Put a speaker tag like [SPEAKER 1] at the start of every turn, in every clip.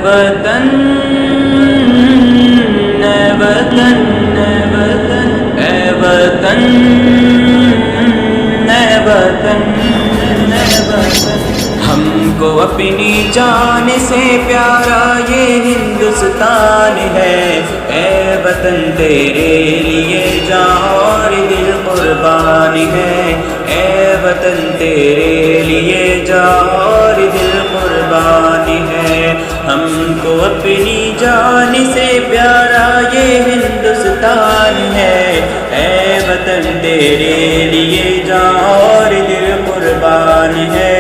[SPEAKER 1] وطن اے وطن اے وطن اے وطن اے وطن اے وطن ہم کو اپنی جان سے پیارا یہ ہندوستان ہے اے وطن تیرے لیے جان اور دل قربان ہے اے وطن تیرے لیے جان اور دل قربان ہے ہم کو اپنی جان سے پیارا یہ ہندوستان ہے اے وطن تیرے لیے جان اور دل قربان ہے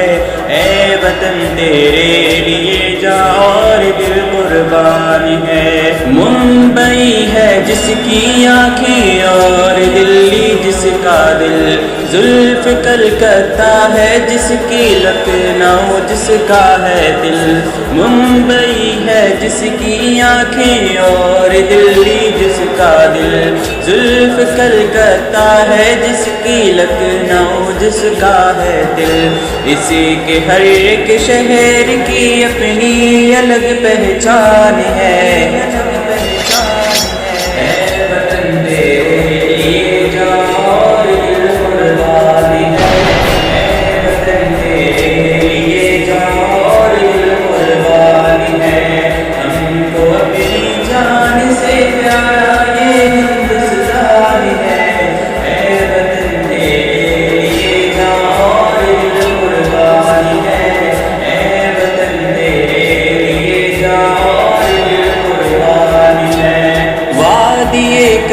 [SPEAKER 1] اے وطن تیرے لیے جان اور دل قربان ہے ممبئی ہے جس کی آنکھیں اور دلی جس کا دل زلف کلکتہ ہے جس کی لکھنؤ جس کا ہے دل ممبئی ہے جس کی آنکھیں اور دلی جس کا دل زلف کلکتہ ہے جس کی لکھنؤ جس کا ہے دل اسی کے ہر ایک شہر کی اپنی الگ پہچان ہے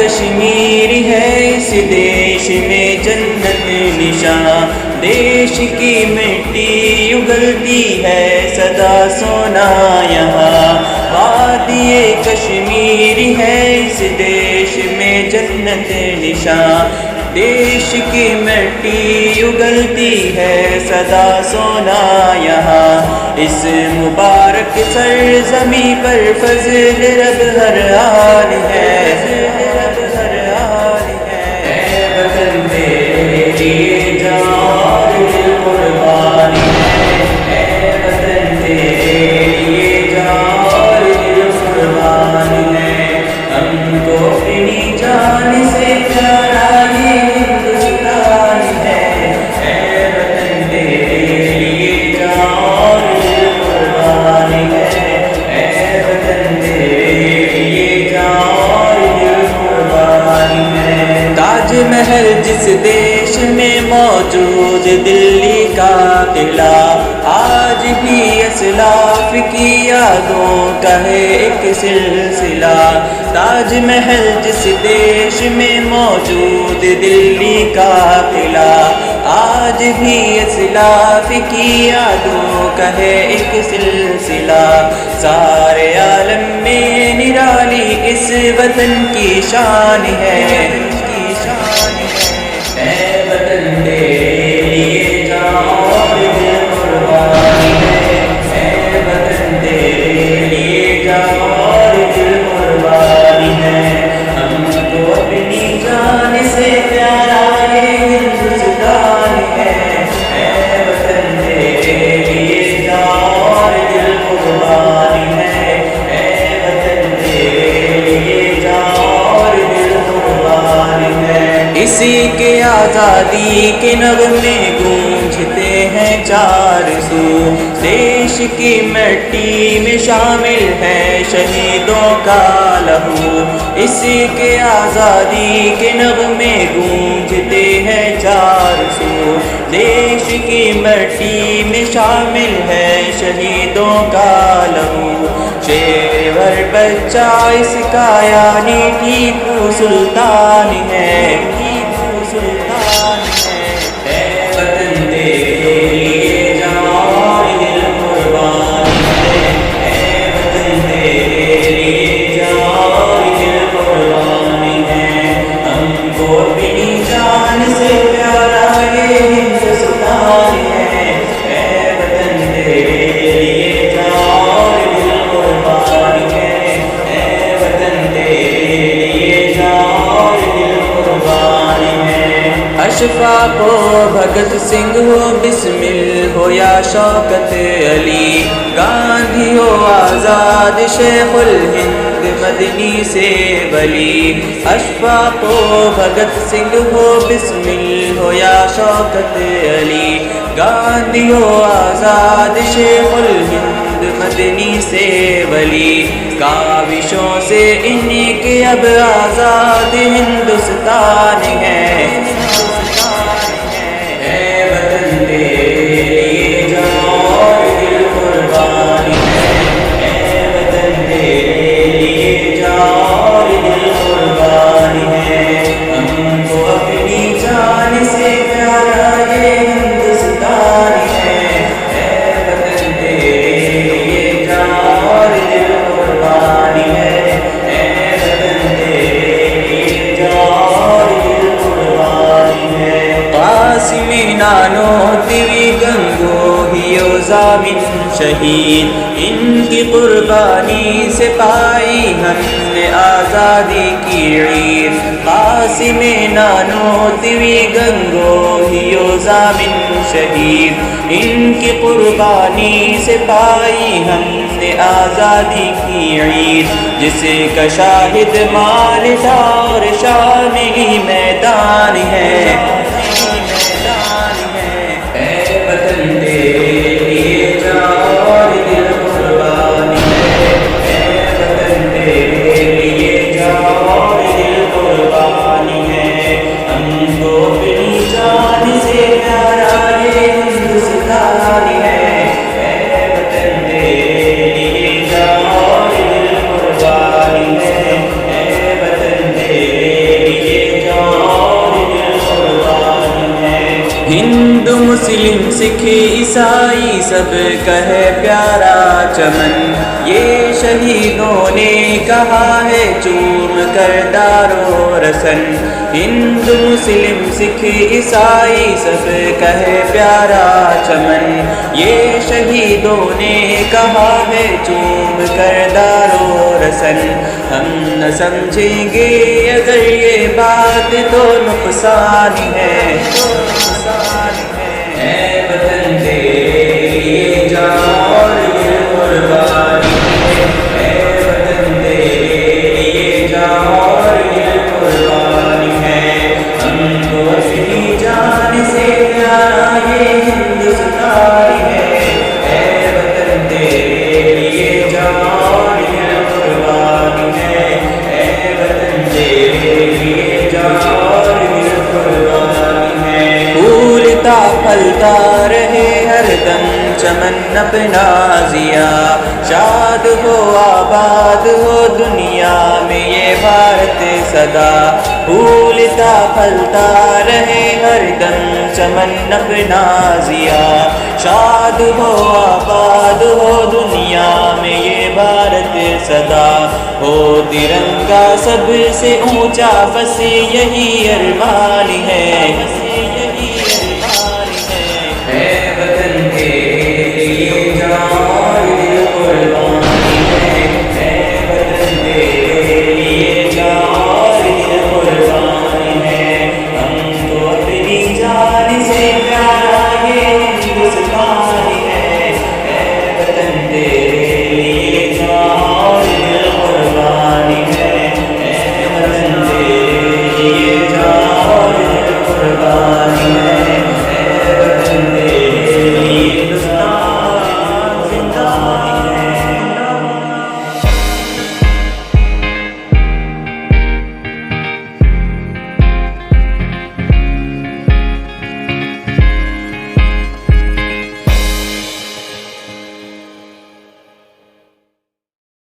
[SPEAKER 1] کشمیر ہے اس دیش میں جنت نشاں دیش کی مٹی اگلتی ہے سدا سونا یہاں وادی کشمیر ہے اس دیش میں جنت نشاں دیش کی مٹی اگلتی ہے سدا سونا یہاں اس مبارک سرزمین پر فضل رب ہر آن ہے محل جس دیش میں موجود دلی کا قلعہ آج بھی اسلاف کی یادوں کا ہے ایک سلسلہ تاج محل جس دیش میں موجود دلی کا قلعہ آج بھی اسلاف کی یادوں کا ہے ایک سلسلہ سارے عالم میں نرالی اس وطن کی شان ہے اسی کے آزادی کے نغمے گونجتے ہیں چار سو دیش کی مٹی میں شامل ہے شہیدوں کا لہو اسی کے آزادی کے نغمے گونجتے ہیں چار سو دیش کی مٹی میں شامل ہے شہیدوں کا لہو شیور بچہ اس کا یعنی ٹیپو سلطان ہے اشفاق و بھگت سنگھ ہو بسمل ہو یا شوکت علی، گاندھی ہو آزاد شیخ الہند مدنی سے ولی، اشفاق ہو بھگت سنگھ ہو بسمل ہو یا شوکت علی، گاندھی ہو آزاد شیخ الہند مدنی سے ولی، کاوشوں سے ان کے اب آزاد ہندوستان ہے۔ اے وطن تیرے لیے جان اور دل قربان ہے، اے وطن تیرے لیے جان اور دل قربان ہے، ہم کو اپنی جان سے پیارا یہ ہندوستان ہے، اے وطن تیرے لیے جان اور دل قربان ہے، اے وطن تیرے لیے جان اور دل قربان ہے۔ قاسم نانوتوی گنگوہیو زامن شہید، ان کی قربانی سے پائی ہم نے آزادی کی عید، قاسم نانوتوی گنگوہیو زامن شہید، ان کی قربانی سے پائی ہم نے آزادی کی عید، جسے کا شاہد مالدہ اور شان ہی میدان ہے۔ اے وطن تیرے لیے جان اور دل قربان ہے، اے وطن تیرے لیے جان اور دل قربان ہے، ہم کو اپنی جان سے پیارا یہ ہندوستان ہے، اے وطن تیرے لیے جان اور دل قربان ہے، اے وطن تیرے لیے جان اور دل قربان ہے۔ ہندو مسلم سکھ عیسائی سب کا ہے پیارا چمن، یہ شہیدوں نے کہا ہے چوم کر دارو رسن، ہندو مسلم سکھ عیسائی سب کا ہے پیارا چمن، یہ شہیدوں نے کہا ہے چوم کر دارو رسن، ہم نہ سمجھیں گے اگر یہ بات تو نقصان ہے۔ اے وطن تیرے لیے جان اور دل قربان ہے، اے وطن تیرے لیے جان اور دل قربان ہے، ہم کو اپنی جان سے پیارا یہ ہندوستان ہے، اے وطن تیرے لیے جان اور دل قربان ہے، اے وطن تیرے لیے جان اور دل قربان ہے۔ پھولتا پھلتا رہے ہر دم چمن اپنا ضیا، شاد ہو آباد ہو دنیا میں یہ بھارت سدا، پھولتا پھلتا رہے ہر دم چمن اپنا ضیا، شاد ہو آباد ہو دنیا میں یہ بھارت سدا، ہو ترنگا سب سے اونچا بس یہی ارمان ہے۔